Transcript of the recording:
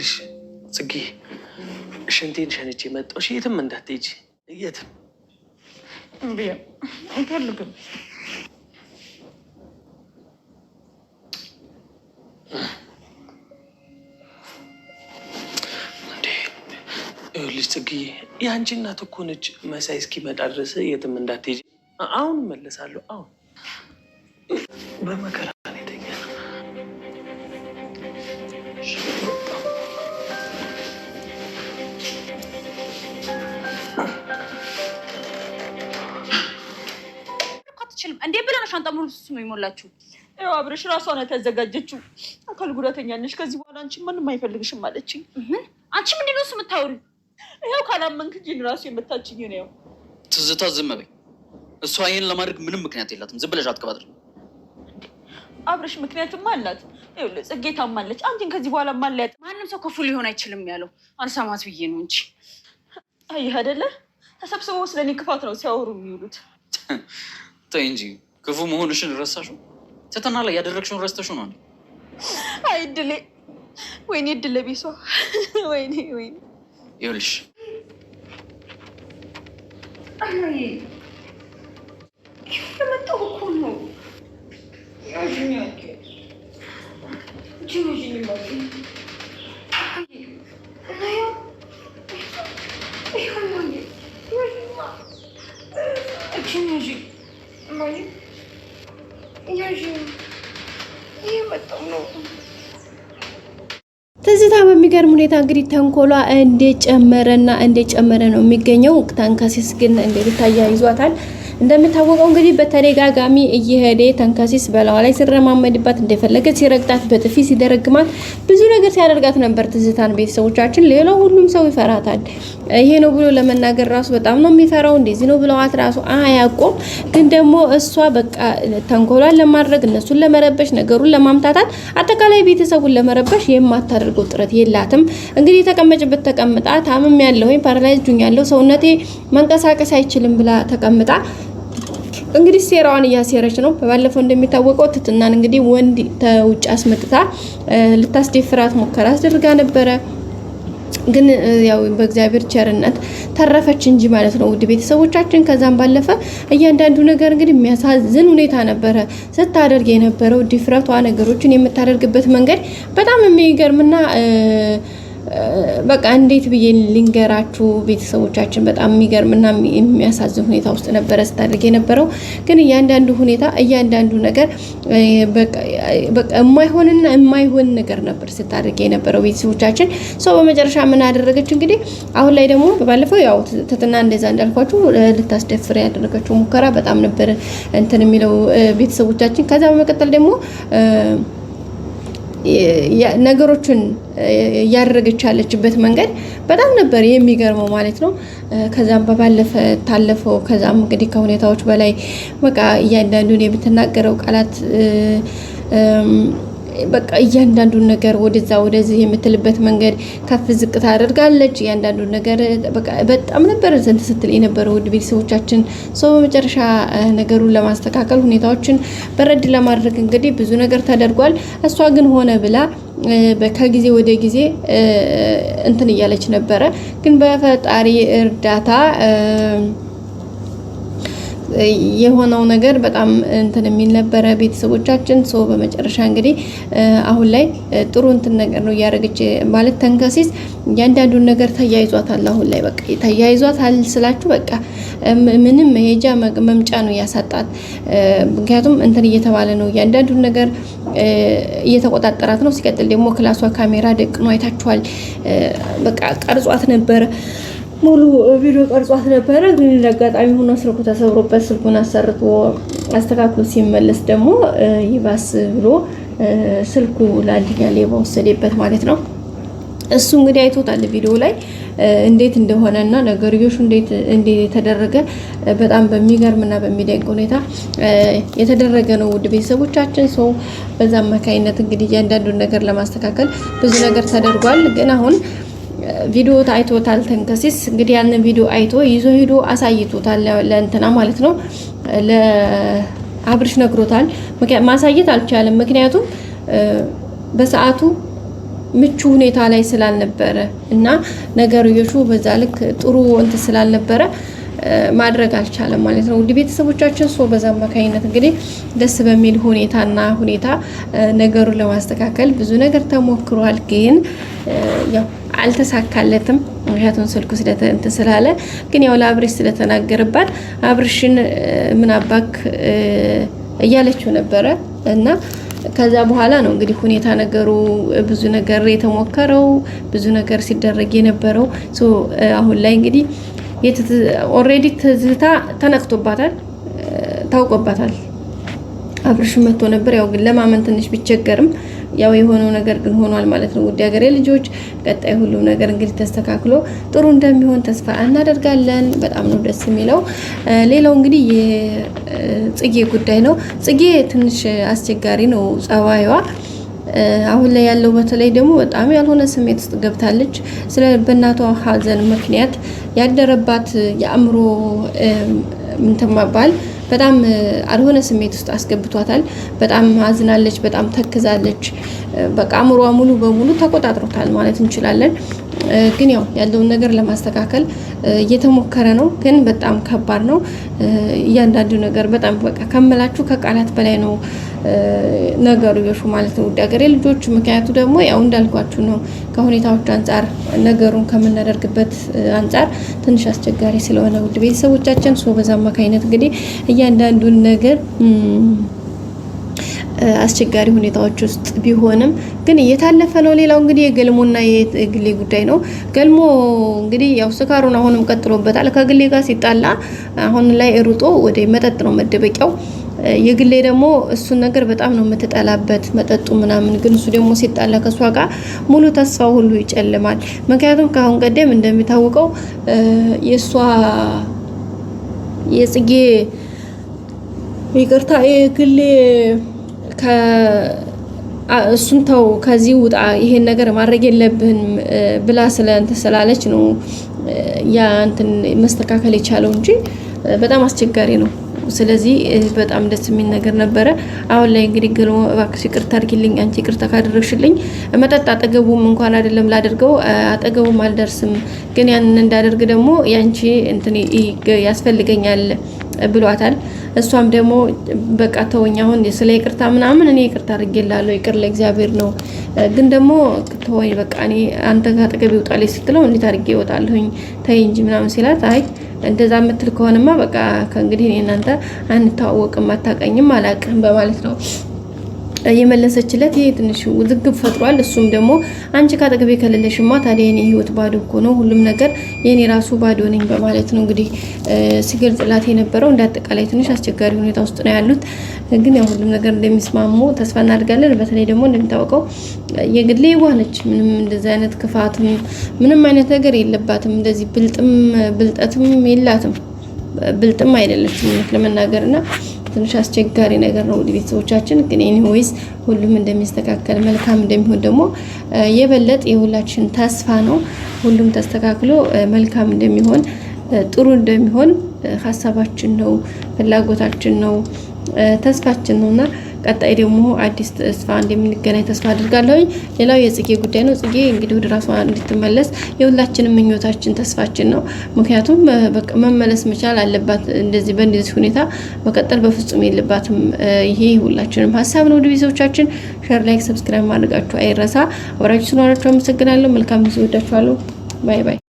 ይኸውልሽ ጽጌ ሽንቴን ሸንቼ መጣሁ። እሺ የትም እንዳትሄጂ የትም። እምቢ አልፈልግም። ይኸውልሽ ጽጌዬ የአንቺ እናት እኮ ነች። መሳይ እስኪመጣ ድረስ የትም እንዳትሄጂ። አሁን እመለሳለሁ። አሁን በመከራ ነው የተኛነው። አትችልም እንዴ ብለህ ሻንጣ ሙሉ ነው የሞላችሁ? ያው አብረሽ ራሷ ነው ተዘጋጀችው። አካል ጉዳተኛ ነሽ፣ ከዚህ በኋላ አንቺ ማንም አይፈልግሽም አለችኝ። ምን አንቺ ምንድን ነው እሱ የምታወሪው? ያው ካላመንክ እንጂ ራሱ የምታችኝ ነው። ትዝታ ዝም በይ። እሷ ይሄን ለማድረግ ምንም ምክንያት የላትም። ዝም ብለሽ አትቀባጥሪ። አብረሽ ምክንያቱም አላት። ይኸውልህ ጽጌ ታማለች። አንቺን ከዚህ በኋላ ማለያት ማንም ሰው ክፉ ሊሆን አይችልም ያለው አልሰማት ብዬ ነው እንጂ። አየህ አይደለ ተሰብስበው ስለኔ ክፋት ነው ሲያወሩ የሚውሉት። ተይ እንጂ ክፉ መሆንሽን ረሳሽው? ትተና ላይ ያደረግሽውን ረስተሽው ነው። አይ እድሌ፣ ወይኔ እድሌ ቢሷ፣ ወይኔ ወይኔ። ይኸውልሽ አይ የመጣሁ እኮ ነው። ያዥኝ ማለት ትዝታ በሚገርም ሁኔታ እንግዲህ ተንኮሏ እንደጨመረና እንደጨመረ ነው የሚገኘው። ተንከሲስ ግን እንደታያይዟታል። እንደምታወቀው እንግዲህ በተደጋጋሚ እየሄደ ተንከሲስ በላዋ ላይ ሲረማመድባት እንደፈለገ ሲረግጣት በጥፊ ሲደረግማት ብዙ ነገር ሲያደርጋት ነበር ትዝታን። ቤተሰቦቻችን ሌላው ሁሉም ሰው ይፈራታል። ይሄ ነው ብሎ ለመናገር ራሱ በጣም ነው የሚፈራው። እንደዚህ ነው ብለዋት ራሱ አያውቁም። ግን ደግሞ እሷ በቃ ተንኮሏን ለማድረግ እነሱን ለመረበሽ ነገሩን ለማምታታት አጠቃላይ ቤተሰቡን ለመረበሽ የማታደርገው ጥረት የላትም። እንግዲህ የተቀመጭበት ተቀምጣ ታምም ያለው ወይ ፓራላይዝ ዱኛለው ሰውነቴ መንቀሳቀስ አይችልም ብላ ተቀምጣ እንግዲህ ሴራዋን እያሴረች ነው። ባለፈው እንደሚታወቀው ትትናን እንግዲህ ወንድ ተውጭ አስመጥታ ልታስደፍራት ሙከራ አድርጋ ነበረ። ግን ያው በእግዚአብሔር ቸርነት ተረፈች እንጂ ማለት ነው ውድ ቤተሰቦቻችን። ከዛም ባለፈ እያንዳንዱ ነገር እንግዲህ የሚያሳዝን ሁኔታ ነበረ ስታደርግ የነበረው። ድፍረቷ፣ ነገሮችን የምታደርግበት መንገድ በጣም የሚገርምና በቃ እንዴት ብዬ ልንገራችሁ ቤተሰቦቻችን፣ በጣም የሚገርምና የሚያሳዝን ሁኔታ ውስጥ ነበረ ስታደርግ የነበረው። ግን እያንዳንዱ ሁኔታ እያንዳንዱ ነገር በቃ የማይሆንና የማይሆን ነገር ነበር ስታደርግ የነበረው ቤተሰቦቻችን። ሰው በመጨረሻ ምን አደረገች እንግዲህ አሁን ላይ ደግሞ ባለፈው ያው ትትና እንደዛ እንዳልኳችሁ ልታስደፍር ያደረገችው ሙከራ በጣም ነበር እንትን የሚለው ቤተሰቦቻችን። ከዛ በመቀጠል ደግሞ ነገሮችን ያደረገች ያለችበት መንገድ በጣም ነበር የሚገርመው ማለት ነው። ከዛም በባለፈ ታለፈው ከዛም እንግዲህ ከሁኔታዎች በላይ በቃ እያንዳንዱን የምትናገረው ቃላት በቃ እያንዳንዱን ነገር ወደዛ ወደዚህ የምትልበት መንገድ ከፍ ዝቅ ታደርጋለች። እያንዳንዱን ነገር በቃ በጣም ነበር ዘንድ ስትል የነበረው ውድ ቤተሰቦቻችን። ሰው በመጨረሻ ነገሩን ለማስተካከል ሁኔታዎችን በረድ ለማድረግ እንግዲህ ብዙ ነገር ተደርጓል። እሷ ግን ሆነ ብላ ከጊዜ ወደ ጊዜ እንትን እያለች ነበረ። ግን በፈጣሪ እርዳታ የሆነው ነገር በጣም እንትን የሚል ነበረ ቤተሰቦቻችን። ሰው በመጨረሻ እንግዲህ አሁን ላይ ጥሩ እንትን ነገር ነው እያደረገች ማለት ተንከሲስ እያንዳንዱን ነገር ተያይዟታል። አሁን ላይ በቃ ተያይዟታል ስላችሁ በቃ ምንም መሄጃ መምጫ ነው ያሳጣት። ምክንያቱም እንትን እየተባለ ነው እያንዳንዱን ነገር እየተቆጣጠራት ነው። ሲቀጥል ደግሞ ክላሷ ካሜራ ደቅኖ አይታችኋል። በቃ ቀርጿት ነበረ፣ ሙሉ ቪዲዮ ቀርጿት ነበረ። ግን ለአጋጣሚ ሆኖ ስልኩ ተሰብሮበት ስልኩን አሰርቶ አስተካክሎ ሲመለስ ደግሞ ይባስ ብሎ ስልኩ ለአንደኛ ሌባ ወሰደበት ማለት ነው። እሱ እንግዲህ አይቶታል ቪዲዮ ላይ እንዴት እንደሆነና ነገርዮሹ እንዴት የተደረገ በጣም በሚገርምና በሚደንቅ ሁኔታ የተደረገ ነው ውድ ቤተሰቦቻችን። ሰው በዛ አማካይነት እንግዲህ እያንዳንዱን ነገር ለማስተካከል ብዙ ነገር ተደርጓል። ግን አሁን ቪዲዮ ታይቶታል ተንከሲስ እንግዲህ ያንን ቪዲዮ አይቶ ይዞ ሄዶ አሳይቶታል ለእንትና ማለት ነው ለአብርሽ፣ ነግሮታል። ማሳየት አልቻለም። ምክንያቱም በሰዓቱ ምቹ ሁኔታ ላይ ስላልነበረ እና ነገርዮሹ በዛ ልክ ጥሩ እንትን ስላልነበረ ማድረግ አልቻለም ማለት ነው። ውድ ቤተሰቦቻችን በዛ አማካኝነት እንግዲህ ደስ በሚል ሁኔታ ነገሩን ለማስተካከል ብዙ ነገር ተሞክሯል። ግን ያው አልተሳካለትም። ምክንያቱም ስልኩ ስላለ ግን ያው ለአብርሽ ስለተናገረባት አብርሽን ምን አባክ እያለችው ነበረ እና ከዛ በኋላ ነው እንግዲህ ሁኔታ ነገሩ ብዙ ነገር የተሞከረው ብዙ ነገር ሲደረግ የነበረው አሁን ላይ እንግዲህ ኦሬዲ ትዝታ ተነክቶባታል፣ ታውቆባታል። አብርሽ መጥቶ ነበር። ያው ግን ለማመን ትንሽ ቢቸገርም ያው የሆነው ነገር ግን ሆኗል ማለት ነው። ውድ ሀገሬ ልጆች ቀጣይ ሁሉ ነገር እንግዲህ ተስተካክሎ ጥሩ እንደሚሆን ተስፋ እናደርጋለን። በጣም ነው ደስ የሚለው። ሌላው እንግዲህ የጽጌ ጉዳይ ነው። ጽጌ ትንሽ አስቸጋሪ ነው ጸባይዋ። አሁን ላይ ያለው በተለይ ደግሞ በጣም ያልሆነ ስሜት ውስጥ ገብታለች። ስለ በእናቷ ሀዘን ምክንያት ያደረባት የአእምሮ ምንተማባል በጣም አልሆነ ስሜት ውስጥ አስገብቷታል። በጣም አዝናለች፣ በጣም ተክዛለች። በቃ አእምሮዋ ሙሉ በሙሉ ተቆጣጥሮታል ማለት እንችላለን። ግን ያው ያለውን ነገር ለማስተካከል እየተሞከረ ነው። ግን በጣም ከባድ ነው እያንዳንዱ ነገር በጣም በቃ ከመላችሁ ከቃላት በላይ ነው ነገሩ ይሹ ማለት ነው። ውድ ሀገሬ ልጆች ምክንያቱ ደግሞ ያው እንዳልኳችሁ ነው። ከሁኔታዎች አንፃር ነገሩን ከምናደርግበት አንፃር ትንሽ አስቸጋሪ ስለሆነ ውድ ቤተሰቦቻችን በዛ አማካኝነት እንግዲህ እያንዳንዱን ነገር አስቸጋሪ ሁኔታዎች ውስጥ ቢሆንም ግን እየታለፈ ነው። ሌላው እንግዲህ የገልሞና የግሌ ጉዳይ ነው። ገልሞ እንግዲህ ያው ስካሩን አሁንም ቀጥሎበታል። ከግሌ ጋር ሲጣላ አሁን ላይ ሩጦ ወደ መጠጥ ነው መደበቂያው። የግሌ ደግሞ እሱን ነገር በጣም ነው የምትጠላበት መጠጡ ምናምን። ግን እሱ ደግሞ ሲጣላ ከሷ ጋር ሙሉ ተስፋው ሁሉ ይጨልማል። ምክንያቱም ከአሁን ቀደም እንደሚታወቀው የጽጌ ይቅርታ የግሌ እሱን ተው ከዚህ ውጣ ይሄን ነገር ማድረግ የለብህም ብላ ስላለች ነው ያ እንትን መስተካከል የቻለው እንጂ በጣም አስቸጋሪ ነው። ስለዚህ በጣም ደስ የሚል ነገር ነበረ። አሁን ላይ እንግዲህ ገልሞ እባክሽ ይቅርታ አድርጊልኝ፣ አንቺ ይቅርታ ካደረግሽልኝ መጠጥ አጠገቡም እንኳን አይደለም ላደርገው አጠገቡም አልደርስም፣ ግን ያንን እንዳደርግ ደግሞ ያንቺ እንትን ያስፈልገኛል ብሏታል። እሷም ደግሞ በቃ ተወኝ አሁን ስለ ይቅርታ ምናምን እኔ ይቅርታ አድርጌላለሁ፣ ይቅር ለእግዚአብሔር ነው፣ ግን ደግሞ ተወኝ በቃ እኔ አንተ ጋር አጠገብ ይወጣልኝ ስትለው እንዴት አድርጌ ይወጣልሁኝ ተይ እንጂ ምናምን ሲላት አይ እንደዛ የምትል ከሆነማ በቃ ከእንግዲህ እኔ እናንተ አንተዋወቅም፣ አታውቀኝም፣ አላውቅም በማለት ነው የመለሰችለት። ይሄ ትንሽ ውዝግብ ፈጥሯል። እሱም ደግሞ አንቺ ካጠገቤ ከሌለሽማ ታዲያ የኔ ህይወት ባዶ እኮ ነው፣ ሁሉም ነገር የኔ ራሱ ባዶ ነኝ በማለት ነው እንግዲህ ሲገልጽላት የነበረው። እንዳጠቃላይ ትንሽ አስቸጋሪ ሁኔታ ውስጥ ነው ያሉት። ግን ያው ሁሉም ነገር እንደሚስማሙ ተስፋ እናደርጋለን። በተለይ ደግሞ እንደሚታወቀው የግሌ ዋነች ምንም እንደዚህ አይነት ክፋትም ምንም አይነት ነገር የለባትም። እንደዚህ ብልጠትም የላትም፣ ብልጥም አይደለችም ለመናገርና ትንሽ አስቸጋሪ ነገር ነው። ወዲ ቤተሰቦቻችን ግን ኤኒዌይስ ሁሉም እንደሚስተካከል መልካም እንደሚሆን ደግሞ የበለጠ የሁላችን ተስፋ ነው። ሁሉም ተስተካክሎ መልካም እንደሚሆን ጥሩ እንደሚሆን ሀሳባችን ነው፣ ፍላጎታችን ነው፣ ተስፋችን ነውና ቀጣይ ደግሞ አዲስ ተስፋ እንደምንገናኝ ተስፋ አድርጋለሁ። ሌላው የጽጌ ጉዳይ ነው። ጽጌ እንግዲህ ወደ ራሷ እንድትመለስ የሁላችንም ምኞታችን ተስፋችን ነው። ምክንያቱም በቃ መመለስ መቻል አለባት። እንደዚህ በእንደዚህ ሁኔታ መቀጠል በፍጹም የለባትም። ይሄ ሁላችንም ሀሳብ ነው። ወደ ቤተሰቦቻችን ሼር፣ ላይክ፣ ሰብስክራይብ ማድረጋችሁ አይረሳ። አብራችሁ ስለሆናችሁ አመሰግናለሁ። መልካም ጊዜ ወዳችኋለሁ። ባይ ባይ።